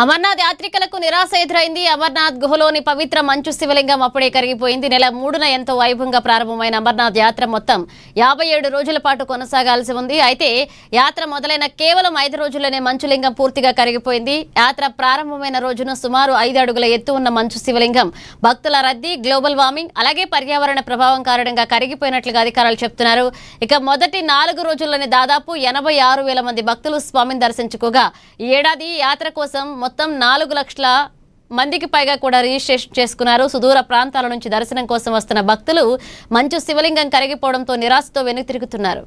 అమర్నాథ్ యాత్రికులకు నిరాశ ఎదురైంది. అమర్నాథ్ గుహలోని పవిత్ర మంచు శివలింగం అప్పుడే కరిగిపోయింది. నెల 3న ఎంతో వైభవంగా ప్రారంభమైన అమర్నాథ్ యాత్ర మొత్తం 57 రోజుల పాటు కొనసాగాల్సి ఉంది. అయితే యాత్ర మొదలైన కేవలం 5 రోజుల్లోనే మంచులింగం పూర్తిగా కరిగిపోయింది. యాత్ర ప్రారంభమైన రోజున సుమారు 5 అడుగుల ఎత్తు ఉన్న మంచు శివలింగం భక్తుల రద్దీ, గ్లోబల్ వార్మింగ్, అలాగే పర్యావరణ ప్రభావం కారణంగా కరిగిపోయినట్లుగా అధికారులు చెప్తున్నారు. ఇక మొదటి 4 రోజుల్లోనే దాదాపు 86,000 మంది భక్తులు స్వామిని దర్శించుకోగా ఈ ఏడాది యాత్ర కోసం మొత్తం 4 లక్షల మందికి పైగా కూడా రిజిస్ట్రేషన్ చేసుకున్నారు. సుదూర ప్రాంతాల నుంచి దర్శనం కోసం వస్తున్న భక్తులు మంచు శివలింగం కరిగిపోవడంతో నిరాశతో వెనుక తిరుగుతున్నారు.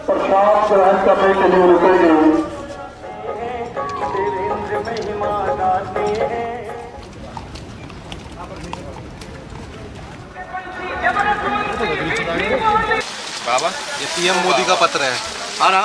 प्रसाद ग्रहण करने के लिए रुकेंगे। बाबा ये पीएम मोदी का पत्र है। हाँ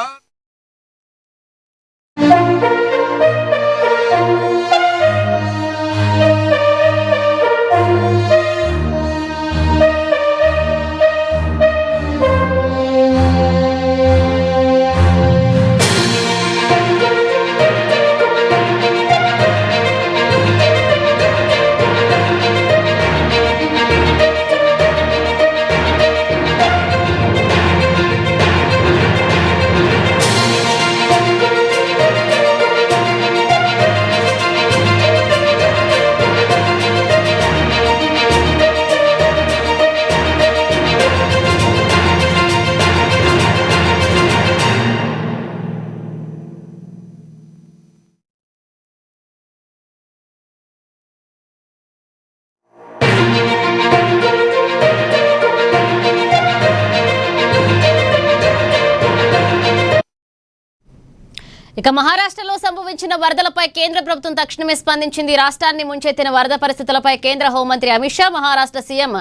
ఇక మహారాష్ట్రలో సంభవించిన వరదలపై కేంద్ర ప్రభుత్వం తక్షణమే స్పందించింది. రాష్ట్రాన్ని ముంచెత్తిన వరద పరిస్థితులపై కేంద్ర హోంమంత్రి అమిత్ షా మహారాష్ట్ర సీఎం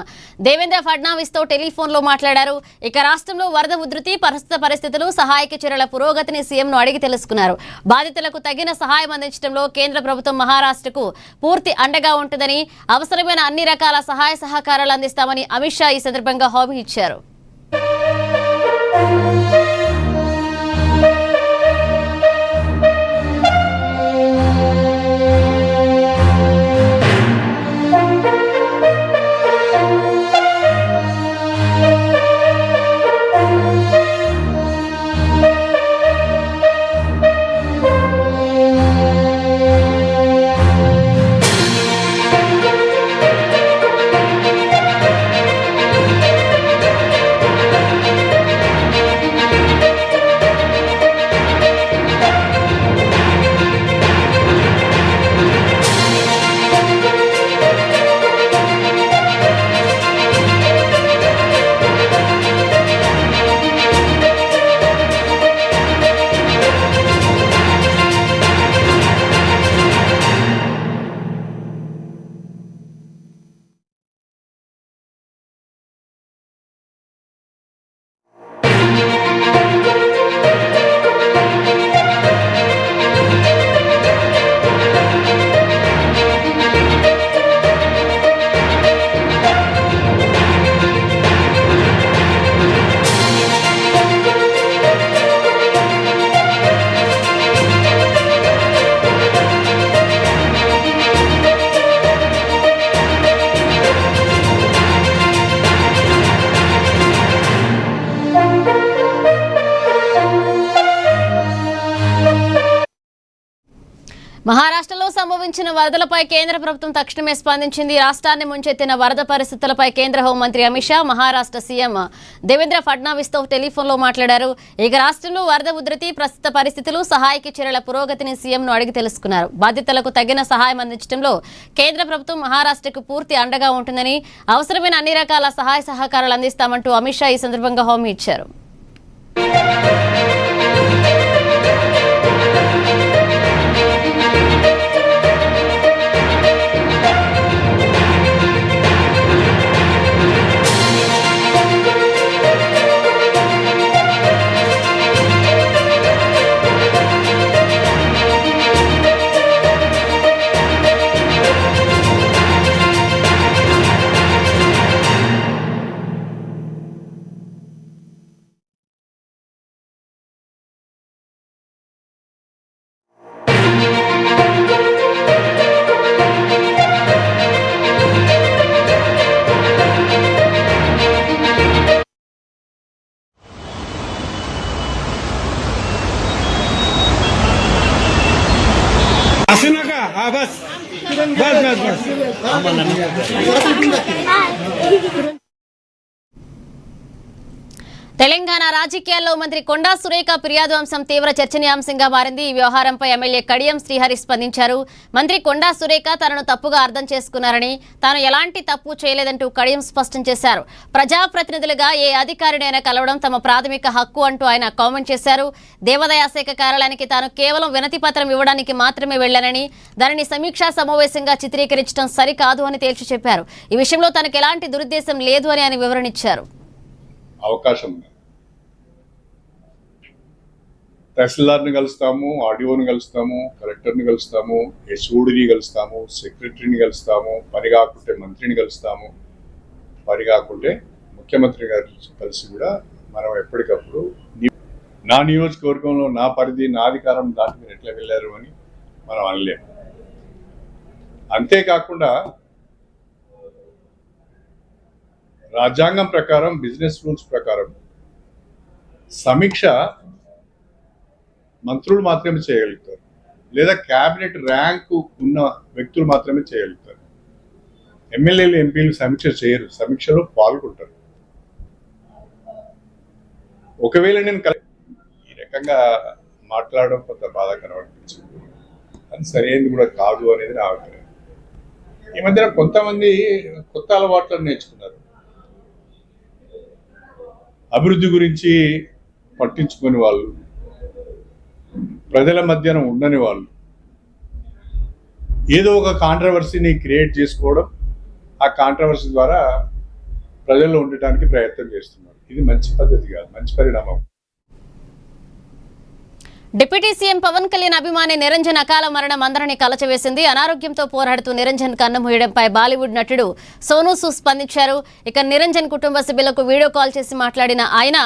దేవేంద్ర ఫడ్నవీస్ తో టెలిఫోన్లో మాట్లాడారు. ఇక రాష్ట్రంలో వరద ఉధృతి, ప్రస్తుత పరిస్థితులు, సహాయక చర్యల పురోగతిని సీఎంను అడిగి తెలుసుకున్నారు. బాధితులకు తగిన సహాయం అందించడంలో కేంద్ర ప్రభుత్వం మహారాష్ట్రకు పూర్తి అండగా ఉంటుందని, అవసరమైన అన్ని రకాల సహాయ సహకారాలు అందిస్తామని అమిత్ షా ఈ సందర్భంగా హామీ ఇచ్చారు. మహారాష్ట్రలో సంభవించిన వరదలపై కేంద్ర ప్రభుత్వం తక్షణమే స్పందించింది. రాష్ట్రాన్ని ముంచెత్తిన వరద పరిస్థితులపై కేంద్ర హోంమంత్రి అమిత్ షా మహారాష్ట్ర సీఎం దేవేంద్ర ఫడ్నవీస్ తో టెలిఫోన్లో మాట్లాడారు. ఇక రాష్ట్రంలో వరద ఉధృతి, ప్రస్తుత పరిస్థితులు, సహాయక చర్యల పురోగతిని సీఎంను అడిగి తెలుసుకున్నారు. బాధితులకు తగిన సహాయం అందించడంలో కేంద్ర ప్రభుత్వం మహారాష్ట్రకు పూర్తి అండగా ఉంటుందని, అవసరమైన అన్ని రకాల సహాయ సహకారాలు అందిస్తామంటూ అమిత్ షా ఈ సందర్భంగా హామీ ఇచ్చారు. असू नका. हा बस बस बस बस. తెలంగాణ రాజకీయాల్లో మంత్రి కొండా సురేఖ ఫిర్యాదు అంశం తీవ్ర చర్చనీయాంశంగా మారింది. ఈ వ్యవహారంపై ఎమ్మెల్యే కడియం శ్రీహరి స్పందించారు. మంత్రి కొండా సురేఖ తనను తప్పుగా అర్థం చేసుకున్నారని, తాను ఎలాంటి తప్పు చేయలేదంటూ కడియం స్పష్టం చేశారు. ప్రజాప్రతినిధులుగా ఏ అధికారినైనా కలవడం తమ ప్రాథమిక హక్కు అంటూ ఆయన కామెంట్ చేశారు. దేవాదాయ శాఖ కార్యాలయానికి తాను కేవలం వినతి పత్రం ఇవ్వడానికి మాత్రమే వెళ్లానని, దానిని సమీక్షా సమావేశంగా చిత్రీకరించడం సరికాదు అని తేల్చి చెప్పారు. ఈ విషయంలో తనకు ఎలాంటి దురుద్దేశం లేదు అని ఆయన వివరణిచ్చారు. అవకాశం తహసీల్దార్ని కలుస్తాము, ఆర్డీఓని కలుస్తాము, కలెక్టర్ని కలుస్తాము, హెచ్ఓడిని కలుస్తాము, సెక్రటరీని కలుస్తాము, పని కాకుంటే మంత్రిని కలుస్తాము, పని కాకుంటే ముఖ్యమంత్రి గారు కలిసి కూడా మనం ఎప్పటికప్పుడు నా నియోజకవర్గంలో నా పరిధి, నా అధికారం దాటి మీరు ఎట్లా వెళ్ళారు అని మనం అనలేము. అంతేకాకుండా రాజ్యాంగం ప్రకారం, బిజినెస్ రూల్స్ ప్రకారం సమీక్ష మంత్రులు మాత్రమే చేయగలుగుతారు, లేదా క్యాబినెట్ ర్యాంకు ఉన్న వ్యక్తులు మాత్రమే చేయగలుగుతారు. ఎమ్మెల్యేలు, ఎంపీలు సమీక్ష చేయరు, సమీక్షలో పాల్గొంటారు. ఒకవేళ నేను ఈ రకంగా మాట్లాడడం కొంత బాధాకరం అనిపించింది. అది సరైనది కూడా కాదు అనేది నా అభిప్రాయం. ఈ మధ్యన కొంతమంది కొత్త అలవాట్లను నేర్చుకున్నారు. అభివృద్ధి గురించి పట్టించుకుని వాళ్ళు, ప్రజల మధ్యన ఉండని వాళ్ళు ఏదో ఒక కాంట్రవర్సీని క్రియేట్ చేసుకోవడం, ఆ కాంట్రవర్సీ ద్వారా ప్రజల్లో ఉండటానికి ప్రయత్నం చేస్తున్నారు. ఇది మంచి పద్ధతి కాదు, మంచి పరిణామం. డిప్యూటీ సీఎం పవన్ కళ్యాణ్ అభిమాని నిరంజన్ అకాల మరణం అందరినీ కలచవేసింది. అనారోగ్యంతో పోరాడుతూ నిరంజన్ కన్నుమూయడంపై బాలీవుడ్ నటుడు సోనూ సూద్ స్పందించారు. ఇక నిరంజన్ కుటుంబ సభ్యులకు వీడియో కాల్ చేసి మాట్లాడిన ఆయన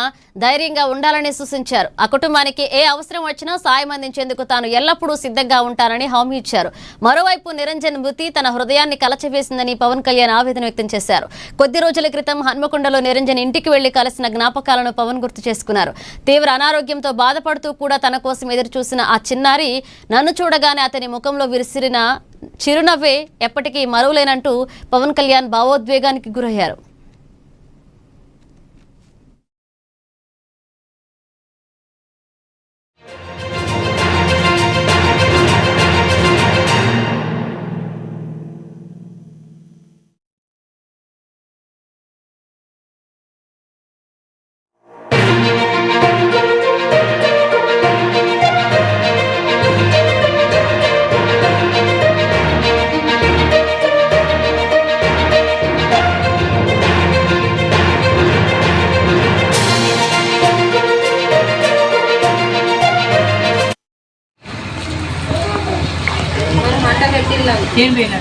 ధైర్యంగా ఉండాలని సూచించారు. ఆ కుటుంబానికి ఏ అవసరం వచ్చినా సాయం అందించేందుకు తాను ఎల్లప్పుడూ సిద్ధంగా ఉంటానని హామీ ఇచ్చారు. మరోవైపు నిరంజన్ మృతి తన హృదయాన్ని కలచవేసిందని పవన్ కళ్యాణ్ ఆవేదన వ్యక్తం చేశారు. కొద్ది రోజుల క్రితం హన్మకొండలో నిరంజన్ ఇంటికి వెళ్లి కలిసిన జ్ఞాపకాలను పవన్ గుర్తు చేసుకున్నారు. తీవ్ర అనారోగ్యంతో బాధపడుతూ కూడా తన కోసం ఎదురు చూసిన ఆ చిన్నారి నన్ను చూడగానే అతని ముఖంలో విసిరిన చిరునవ్వే ఎప్పటికీ మరువలేనంటూ పవన్ కళ్యాణ్ భావోద్వేగానికి గురయ్యారు. ఏం వేయాలి?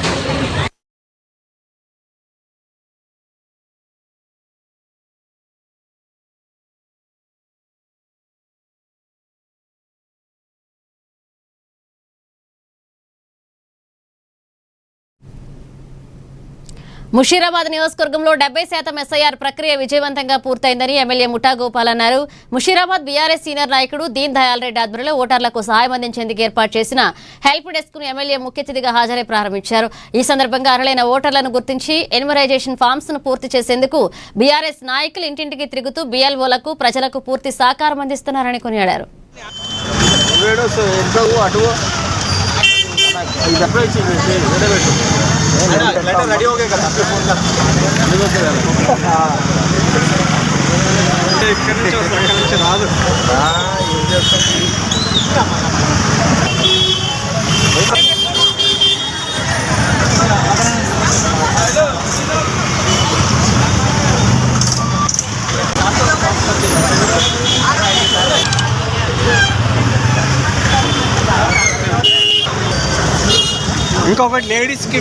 ముషీరాబాద్ నియోజకవర్గంలో 70% ఎస్ఐఆర్ ప్రక్రియ విజయవంతంగా పూర్తయిందని ఎమ్మెల్యే ముఠా గోపాల్ అన్నారు. ముషీరాబాద్ బీఆర్ఎస్ సీనియర్ నాయకుడు దీన్ దయాల్ రెడ్డి ఆధ్వర్యంలో ఓటర్లకు సహాయం అందించేందుకు ఏర్పాటు చేసిన హెల్ప్ డెస్క్ ను ఎమ్మెల్యే ముఖ్య అతిథిగా హాజరై ప్రారంభించారు. ఈ సందర్భంగా అర్హులైన ఓటర్లను గుర్తించి ఎన్యుమరైజేషన్ ఫామ్స్ ను పూర్తి చేసేందుకు బీఆర్ఎస్ నాయకులు ఇంటింటికి తిరుగుతూ బీఎల్ఓలకు ప్రజలకు పూర్తి సహకారం అందిస్తున్నారని కొనియాడారు. रेडी हो गया ఇంకొకటి లేడీస్ కి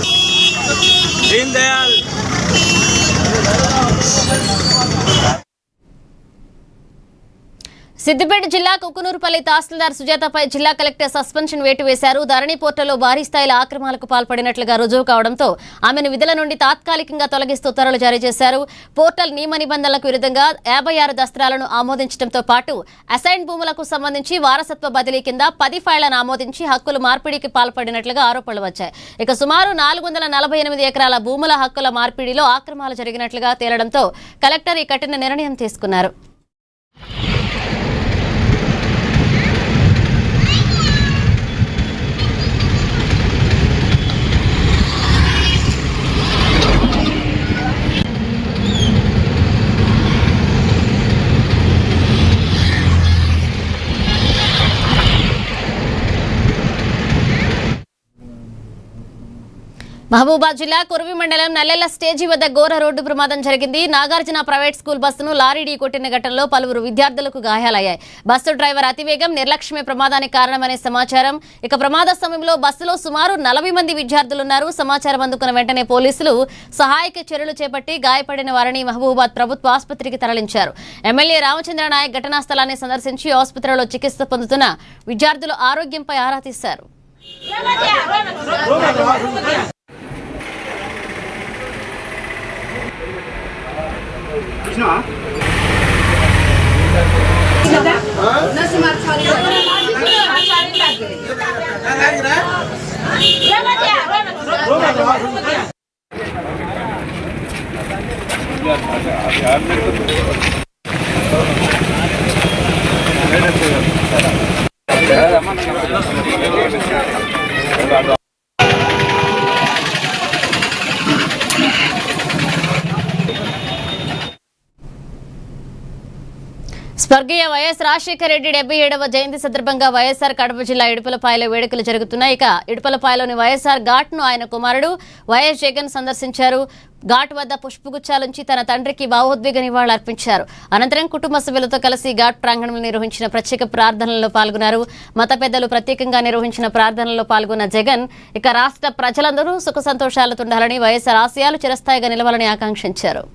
దీన్ దయాల్ సిద్దిపేట జిల్లా కుకునూరుపల్లి తహసీల్దార్ సుజాతపై జిల్లా కలెక్టర్ సస్పెన్షన్ వేటు వేశారు. ధరణి పోర్టల్లో భారీ స్థాయిలో ఆక్రమణలకు పాల్పడినట్లుగా రుజువు కావడంతో ఆమెను విధుల నుండి తాత్కాలికంగా తొలగిస్తూ ఉత్తర్వులు జారీ చేశారు. పోర్టల్ నియమ నిబంధనలకు విరుద్ధంగా 56 దస్త్రాలను ఆమోదించడంతో పాటు అసైన్ భూములకు సంబంధించి వారసత్వ బదిలీ కింద 10 ఫైళ్లను ఆమోదించి హక్కుల మార్పిడికి పాల్పడినట్లుగా ఆరోపణలు వచ్చాయి. ఇక సుమారు 448 ఎకరాల భూముల హక్కుల మార్పిడిలో ఆక్రమణలు జరిగినట్లుగా తేలడంతో కలెక్టర్ ఈ కఠిన నిర్ణయం తీసుకున్నారు. మహబూబాద్ జిల్లా కురువి మండలం నల్లెల్ల స్టేజీ వద్ద ఘోర రోడ్డు ప్రమాదం జరిగింది. నాగార్జున ప్రైవేట్ స్కూల్ బస్సును లారీ ఢీకొట్టిన ఘటనలో పలువురు విద్యార్థులకు గాయాలయ్యాయి. బస్సు డ్రైవర్ అతివేగం నిర్లక్ష్యమే ప్రమాదానికి కారణమనే సమాచారం. ఇక ప్రమాద సమయంలో బస్సులో సుమారు 40 మంది విద్యార్థులున్నారు. సమాచారం అందుకున్న వెంటనే పోలీసులు సహాయక చర్యలు చేపట్టి గాయపడిన వారిని మహబూబాద్ ప్రభుత్వ ఆసుపత్రికి తరలించారు. ఎమ్మెల్యే రామచంద్ర నాయక్ ఘటనా స్థలాన్ని సందర్శించి ఆసుపత్రిలో చికిత్స పొందుతున్న విద్యార్థుల ఆరోగ్యంపై ఆరా తీశారు. స్వర్గీయ వైఎస్ రాజశేఖర రెడ్డి 77వ జయంతి సందర్భంగా వైఎస్ఆర్ కడప జిల్లా ఇడుపులపాయలో వేడుకలు జరుగుతున్నాయి. ఇక ఇడుపులపాయలోని వైఎస్ఆర్ ఘాట్ ను ఆయన కుమారుడు వైఎస్ జగన్ సందర్శించారు. ఘాట్ వద్ద పుష్పగుచ్చాలుంచి తన తండ్రికి భావోద్వేగ నివాళులు అర్పించారు. అనంతరం కుటుంబ సభ్యులతో కలిసి ఘాట్ ప్రాంగణంలో నిర్వహించిన ప్రత్యేక ప్రార్థనల్లో పాల్గొన్నారు. మత పెద్దలు ప్రత్యేకంగా నిర్వహించిన ప్రార్థనల్లో పాల్గొన్న జగన్ ఇక రాష్ట్ర ప్రజలందరూ సుఖ సంతోషాలతో ఉండాలని, వైఎస్ఆర్ ఆశయాలు చిరస్థాయిగా నిలవాలని ఆకాంక్షించారు.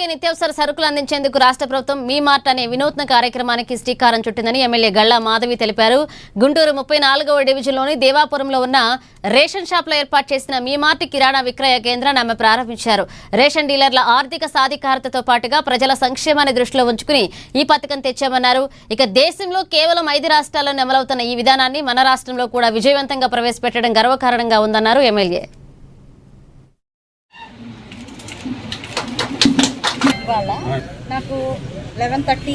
పేదలకే నిత్యావసర సరుకులు అందించేందుకు రాష్ట్ర ప్రభుత్వం మీ మార్ట్ అనే వినూత్న కార్యక్రమానికి శ్రీకారం చుట్టిందని ఎమ్మెల్యే గళ్ళ మాధవి తెలిపారు. గుంటూరు 34వ డివిజన్లోని దేవాపురంలో ఉన్న రేషన్ షాప్లో ఏర్పాటు చేసిన మీ మార్ట్ కిరాణా విక్రయ కేంద్రాన్ని ఆమె ప్రారంభించారు. రేషన్ డీలర్ల ఆర్థిక సాధికారతతో పాటుగా ప్రజల సంక్షేమాన్ని దృష్టిలో ఉంచుకుని ఈ పథకం తెచ్చామన్నారు. ఇక దేశంలో కేవలం 5 రాష్ట్రాల్లో అమలవుతున్న ఈ విధానాన్ని మన రాష్ట్రంలో కూడా విజయవంతంగా ప్రవేశపెట్టడం గర్వకారణంగా ఉందన్నారు ఎమ్మెల్యే. నాకు 11:30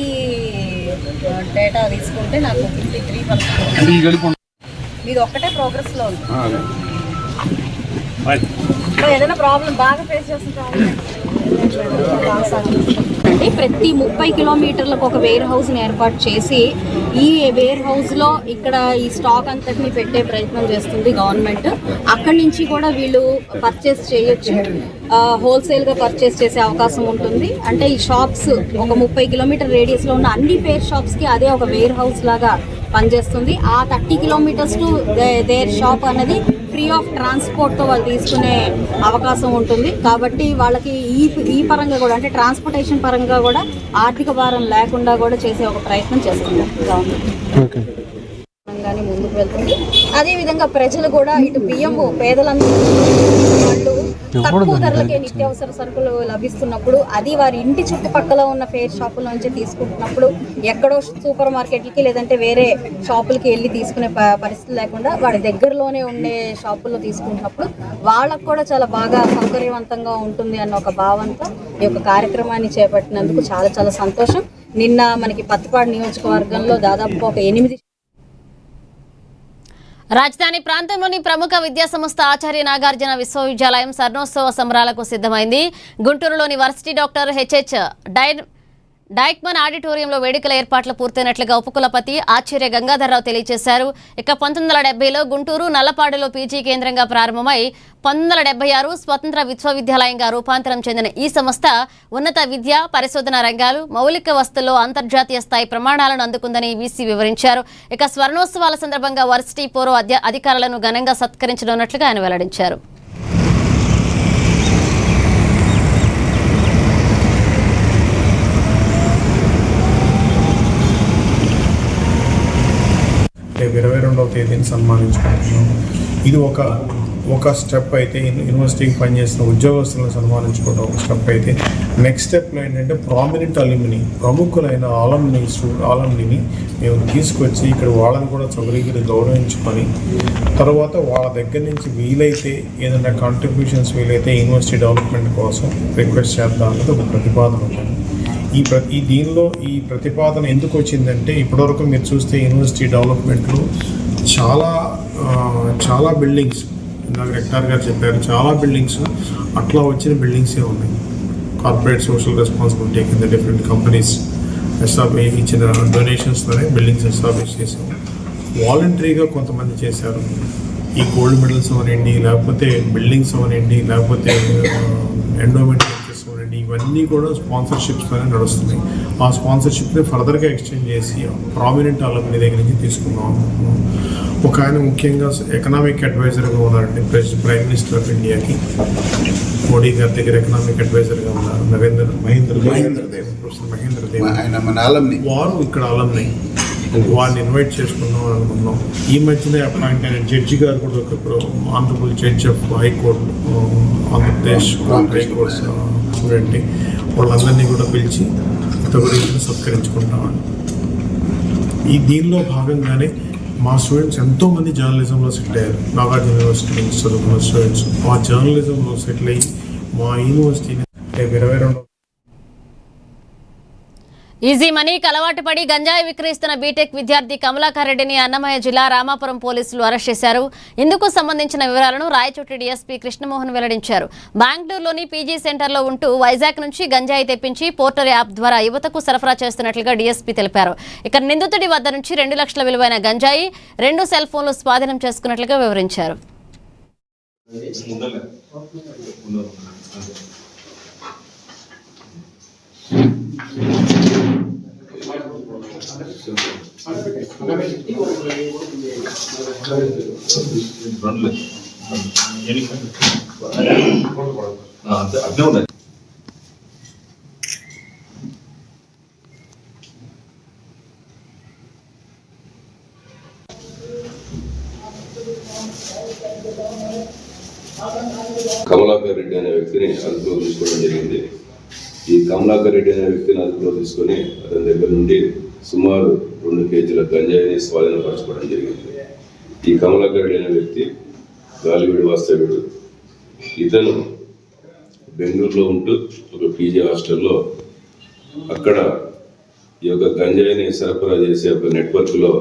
డేటా తీసుకుంటే నాకు 53%. మీది ఒక్కటే ప్రోగ్రెస్లో ఉంది. ఏదైనా ప్రాబ్లం బాగా ఫేస్ చేస్తుంటాం. ప్రతి 30 కిలోమీటర్లకు ఒక వేర్ హౌస్ని ఏర్పాటు చేసి ఈ వేర్ హౌస్లో ఇక్కడ ఈ స్టాక్ అంతటిని పెట్టే ప్రయత్నం చేస్తుంది గవర్నమెంట్. అక్కడి నుంచి కూడా వీళ్ళు పర్చేస్ చేయొచ్చు, హోల్సేల్గా పర్చేస్ చేసే అవకాశం ఉంటుంది. అంటే ఈ షాప్స్ ఒక 30 కిలోమీటర్ రేడియస్లో ఉన్న అన్ని ఫేర్ షాప్స్కి అదే ఒక వేర్ హౌస్ లాగా పనిచేస్తుంది. ఆ 30 కిలోమీటర్స్ టు దేర్ షాప్ అనేది ఫ్రీ ఆఫ్ ట్రాన్స్పోర్ట్తో వాళ్ళు తీసుకునే అవకాశం ఉంటుంది. కాబట్టి వాళ్ళకి ఈ పరంగా కూడా అంటే ట్రాన్స్పోర్టేషన్ పరంగా కూడా ఆర్థిక భారం లేకుండా కూడా చేసే ఒక ప్రయత్నం చేస్తుంది గవర్నమెంట్. ముందుకు వెళ్తుంది. అదేవిధంగా ప్రజలు కూడా ఇటు బియ్యము పేదలందరూ వాళ్ళు తక్కువ ధరలకే నిత్యావసర సరుకులు లభిస్తున్నప్పుడు అది వారి ఇంటి చుట్టుపక్కల ఉన్న ఫేర్ షాపుల నుంచి తీసుకుంటున్నప్పుడు ఎక్కడో సూపర్ మార్కెట్లకి లేదంటే వేరే షాపులకి వెళ్ళి తీసుకునే పరిస్థితి లేకుండా వాడి దగ్గరలోనే ఉండే షాపుల్లో తీసుకుంటున్నప్పుడు వాళ్ళకు కూడా చాలా బాగా సౌకర్యవంతంగా ఉంటుంది అన్న ఒక భావంతో ఈ యొక్క కార్యక్రమాన్ని చేపట్టినందుకు చాలా చాలా సంతోషం. నిన్న మనకి పత్తిపాడు నియోజకవర్గంలో దాదాపు ఒక 8 రాజధాని ప్రాంతంలోని ప్రముఖ విద్యాసంస్థ ఆచార్య నాగార్జున విశ్వవిద్యాలయం స్వర్ణోత్సవ సంబరాలకు సిద్ధమైంది. గుంటూరులోని వర్సిటీ డాక్టర్ హెచ్హెచ్ డైక్మన్ ఆడిటోరియంలో వేడుకల ఏర్పాట్లు పూర్తయినట్లుగా ఉపకులపతి ఆచార్య గంగాధర్రావు తెలియజేశారు. ఇక 1970లో గుంటూరు నల్లపాడులో పీజీ కేంద్రంగా ప్రారంభమై 1976 స్వతంత్ర విశ్వవిద్యాలయంగా రూపాంతరం చెందిన ఈ సంస్థ ఉన్నత విద్య, పరిశోధన రంగాలు, మౌలిక వస్తువుల్లో అంతర్జాతీయ స్థాయి ప్రమాణాలను అందుకుందని వీసీ వివరించారు. ఇక స్వర్ణోత్సవాల సందర్భంగా వర్సిటీ పూర్వ అధికారులను ఘనంగా సత్కరించనున్నట్లుగా ఆయన వెల్లడించారు. రేపు 22వ తేదీని సన్మానించుకుంటున్నాం. ఇది ఒక స్టెప్ అయితే, యూనివర్సిటీకి పనిచేసిన ఉద్యోగస్తులను సన్మానించుకోవడం ఒక స్టెప్ అయితే, నెక్స్ట్ స్టెప్లో ఏంటంటే ప్రామినెంట్ అల్యూమిని, ప్రముఖులైన ఆలమ్ని మేము తీసుకొచ్చి ఇక్కడ వాళ్ళని కూడా చదువుకి గౌరవించుకొని తర్వాత వాళ్ళ దగ్గర నుంచి వీలైతే ఏదైనా కాంట్రిబ్యూషన్స్ వీలైతే యూనివర్సిటీ డెవలప్మెంట్ కోసం రిక్వెస్ట్ చేద్దాం అనేది ఒక ప్రతిపాదన ఉంది. ఈ ప్రతిపాదన ఎందుకు వచ్చిందంటే ఇప్పటివరకు మీరు చూస్తే యూనివర్సిటీ డెవలప్మెంట్లో చాలా బిల్డింగ్స్, ఇందాక రెక్టార్ గారు చెప్పారు, చాలా బిల్డింగ్స్ అట్లా వచ్చిన బిల్డింగ్సే ఉన్నాయి. కార్పొరేట్ సోషల్ రెస్పాన్సిబిలిటీ కింద డిఫరెంట్ కంపెనీస్ ఇచ్చిన డొనేషన్స్తోనే బిల్డింగ్స్ ఎస్టాబ్లిష్ చేశారు. వాలంటరీగా కొంతమంది చేశారు. ఈ గోల్డ్ మెడల్స్ అవనండి, లేకపోతే బిల్డింగ్స్ అవనండి, లేకపోతే ఎండోమెంట్ ఇవన్నీ కూడా స్పాన్సర్షిప్స్తోనే నడుస్తున్నాయి. ఆ స్పాన్సర్షిప్ని ఫర్దర్గా ఎక్స్టెండ్ చేసి ప్రామినెంట్ అలమ్ని దగ్గర నుంచి తీసుకుందాం. ఒక ఆయన ముఖ్యంగా ఎకనామిక్ అడ్వైజర్గా ఉన్నారండి, ప్రైమ్ మినిస్టర్ ఆఫ్ ఇండియాకి మోడీ గారి దగ్గర ఎకనామిక్ అడ్వైజర్గా ఉన్నారు మహేంద్ర దేవ్. వారు ఇక్కడ అలమ్ని వారిని ఇన్వైట్ చేసుకుందాం అని అనుకున్నాం. ఈ మధ్యనే అపాయింట్ అయిన జడ్జి గారు కూడా ఇప్పుడు honourable judge of high court, Andhra Pradesh high court చూడండి, వాళ్ళందరినీ కూడా పిలిచి తగురీతిని సత్కరించుకుంటామని. దీనిలో భాగంగానే మా స్టూడెంట్స్ ఎంతోమంది జర్నలిజంలో సెటిల్ అయ్యారు. నాగార్జున యూనివర్సిటీ నుంచి చదువుకున్న స్టూడెంట్స్ ఆ జర్నలిజంలో సెటిల్ అయ్యి మా యూనివర్సిటీని 22 ఈజీ మనీకి అలవాటు పడి గంజాయి విక్రయిస్తున్న బీటెక్ విద్యార్థి కమలాకర్ రెడ్డిని అన్నమయ్య జిల్లా రామాపురం పోలీసులు అరెస్ట్ చేశారు. ఇందుకు సంబంధించిన వివరాలను రాయచోటి డీఎస్పీ కృష్ణమోహన్ వెల్లడించారు. బెంగళూరులోని పీజీ సెంటర్లో ఉంటూ వైజాగ్ నుంచి గంజాయి తెప్పించి పోర్టల్ యాప్ ద్వారా యువతకు సరఫరా చేస్తున్నట్లుగా డీఎస్పీ తెలిపారు. ఇక నిందితుడి వద్ద నుంచి 2 లక్షల విలువైన గంజాయి, 2 సెల్ ఫోన్లు స్వాధీనం చేసుకున్నట్లుగా వివరించారు. కమలాకర్ రెడ్డి అనే వ్యక్తిని అదుపులో తీసుకోవడం జరిగింది. ఈ కమలాకర్ రెడ్డి అనే వ్యక్తిని అదుపులో తీసుకొని అతని దగ్గర నుండి సుమారు 2 కేజీల గంజాయిని స్వాధీనపరచుకోవడం జరిగింది. ఈ కమలాకర్ రెడ్డి అనే వ్యక్తి గాలివీడు వాస్తవ్యుడు. ఇతను బెంగళూరులో ఉంటూ ఒక పీజీ హాస్టల్లో అక్కడ ఈ యొక్క గంజాయిని సరఫరా చేసే ఒక నెట్వర్క్లో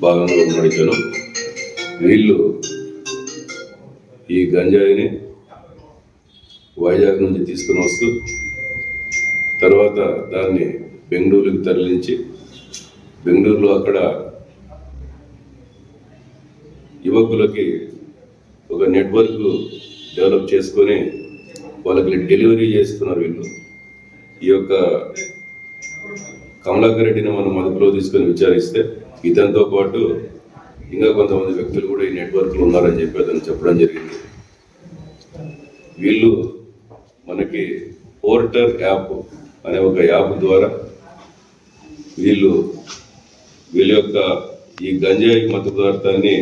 భాగంగా ఉన్నాడు ఇతను. వీళ్ళు ఈ గంజాయిని వైజాగ్ నుంచి తీసుకుని వస్తూ తర్వాత దాన్ని బెంగళూరుకి తరలించి బెంగళూరులో అక్కడ యువకులకి ఒక నెట్వర్క్ డెవలప్ చేసుకొని వాళ్ళకి డెలివరీ చేస్తున్నారు వీళ్ళు. ఈ యొక్క కమలాకర్ రెడ్డిని మనం అదుపులో తీసుకొని విచారిస్తే ఇతనితో పాటు ఇంకా కొంతమంది వ్యక్తులు కూడా ఈ నెట్వర్క్లో ఉన్నారని చెప్పి అతను చెప్పడం జరిగింది. వీళ్ళు మనకి పోర్టర్ యాప్ అనే ఒక యాప్ ద్వారా వీళ్ళ యొక్క ఈ గంజాయి మత్తు పదార్థాన్ని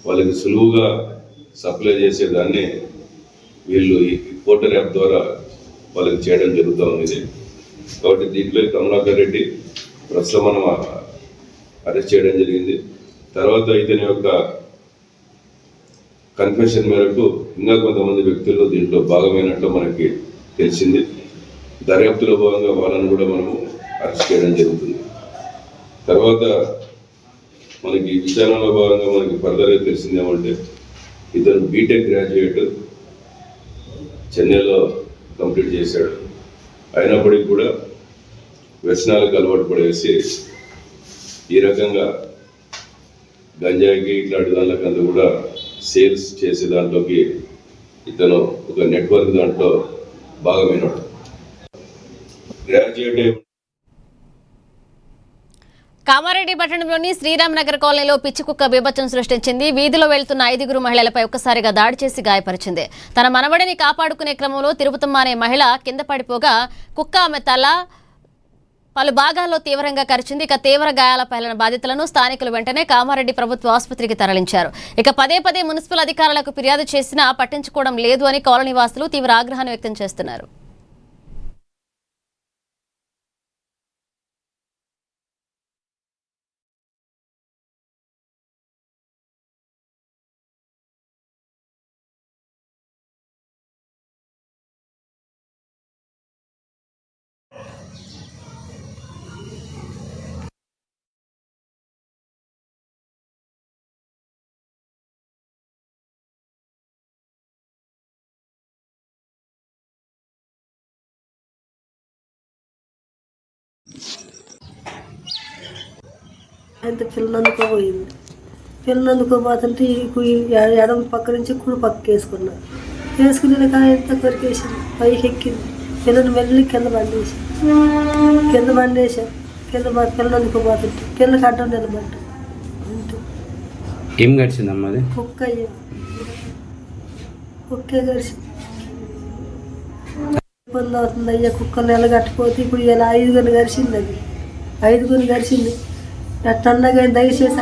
వాళ్ళకి సులువుగా సప్లై చేసేదాన్ని వీళ్ళు ఈ పోర్టర్ యాప్ ద్వారా వాళ్ళకి చేయడం జరుగుతూ ఉంది. కాబట్టి దీంట్లో కమలాకర్ రెడ్డి ప్రస్తుతం మనం అరెస్ట్ చేయడం జరిగింది. తర్వాత ఇతని యొక్క కన్ఫెషన్ మేరకు ఇంకా కొంతమంది వ్యక్తులు దీంట్లో భాగమైనట్లు మనకి తెలిసింది. దర్యాప్తులో భాగంగా వాళ్ళని కూడా మనము అరెస్ట్ చేయడం జరుగుతుంది. తర్వాత మనకి విచారణలో భాగంగా మనకి ఫర్దర్గా తెలిసింది ఏమంటే ఇతను బీటెక్ గ్రాడ్యుయేట్ చెన్నైలో కంప్లీట్ చేశాడు. అయినప్పటికీ కూడా వ్యసనాలకు అలవాటు పడేసి ఈ రకంగా గంజాయికి ఇట్లాంటి దాంట్లోకంతా కూడా సేల్స్ చేసే దాంట్లోకి ఇతను ఒక నెట్వర్క్ దాంట్లో భాగమైనడు. గ్రాడ్యుయేట్ కామారెడ్డి పట్టణంలోని శ్రీరామ్ నగర్ కాలనీలో పిచ్చి కుక్క బీభత్సం సృష్టించింది. వీధిలో వెళ్తున్న 5 మహిళలపై ఒక్కసారిగా దాడి చేసి గాయపరిచింది. తన మనవడిని కాపాడుకునే క్రమంలో తిరుపతమ్మ అనే మహిళ కింద పడిపోగా కుక్క ఆమె తల పలు భాగాల్లో తీవ్రంగా కరిచింది. ఇక తీవ్ర గాయాల పాలైన బాధితులను స్థానికులు వెంటనే కామారెడ్డి ప్రభుత్వ ఆసుపత్రికి తరలించారు. ఇక పదే మున్సిపల్ అధికారులకు ఫిర్యాదు చేసినా పట్టించుకోవడం లేదు అని కాలనీ వాసులు తీవ్ర ఆగ్రహాన్ని వ్యక్తం చేస్తున్నారు. అయితే పిల్లలు అందుకోబోతుంటే ఎడమ పక్క నుంచి కుడి పక్కకి వేసుకుని ఎంత కొరికేసింది. పైకి ఎక్కింది. పిల్లలు మెల్లి కింద బండేసాం. పిల్లలు అందుకోబోతుంటే పిల్లలకి అడ్డం నిలబడ్డా. అంతే. ఏం గడిచిందమ్మా అది? కుక్కే గడిచింది. ఇబ్బంది అవుతుంది అయ్యా. కుక్కలు నిలగట్టపోతే ఇప్పుడు ఇలా 5 గరిచింది. అది 5 గరిచింది. ఎట్టన్నగా దయచేసి